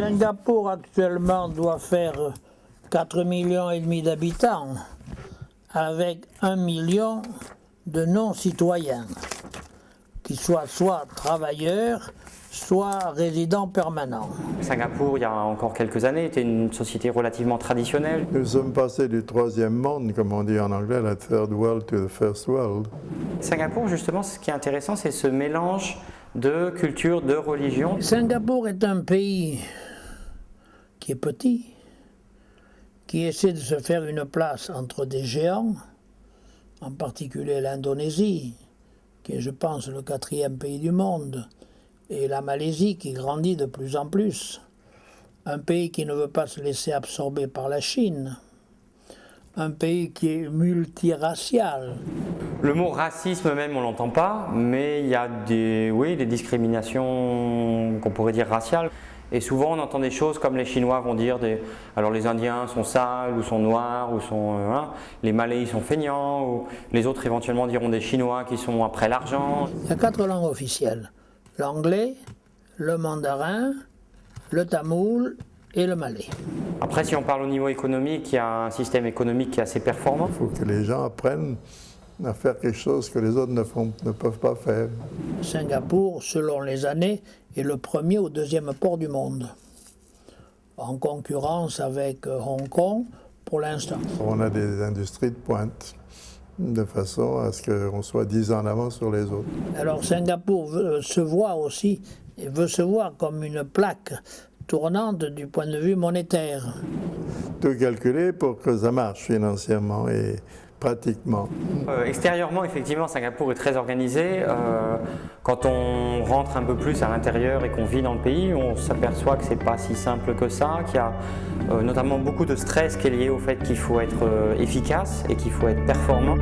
Singapour actuellement doit faire 4,5 millions d'habitants, avec 1 million de non-citoyens, qui soient soit travailleurs, soit résidents permanents. Singapour, il y a encore quelques années, était une société relativement traditionnelle. Nous sommes passés du troisième monde, comme on dit en anglais, la third world to the first world. Singapour, justement, ce qui est intéressant, c'est ce mélange de culture, de religion. Singapour est un pays qui est petit, qui essaie de se faire une place entre des géants, en particulier l'Indonésie, qui est, je pense, le 4e pays du monde, et la Malaisie qui grandit de plus en plus. Un pays qui ne veut pas se laisser absorber par la Chine. Un pays qui est multiracial. Le mot racisme même, on l'entend pas, mais il y a des discriminations qu'on pourrait dire raciales. Et souvent on entend des choses comme les Chinois vont dire, alors les Indiens sont sales ou sont noirs, ou sont, les Malais sont feignants, ou les autres éventuellement diront des Chinois qui sont après l'argent. Il y a 4 langues officielles, l'anglais, le mandarin, le tamoul et le malais. Après, si on parle au niveau économique, il y a un système économique qui est assez performant. Il faut que les gens apprennent à faire quelque chose que les autres ne peuvent pas faire. Singapour, selon les années, est le 1er ou 2e port du monde, en concurrence avec Hong Kong pour l'instant. On a des industries de pointe, de façon à ce qu'on soit 10 ans en avance sur les autres. Alors Singapour se voit aussi, et veut se voir comme une plaque tournante du point de vue monétaire. Tout calculé pour que ça marche financièrement et pratiquement. Extérieurement, effectivement, Singapour est très organisé. Quand on rentre un peu plus à l'intérieur et qu'on vit dans le pays, on s'aperçoit que c'est pas si simple que ça, qu'il y a notamment beaucoup de stress qui est lié au fait qu'il faut être efficace et qu'il faut être performant.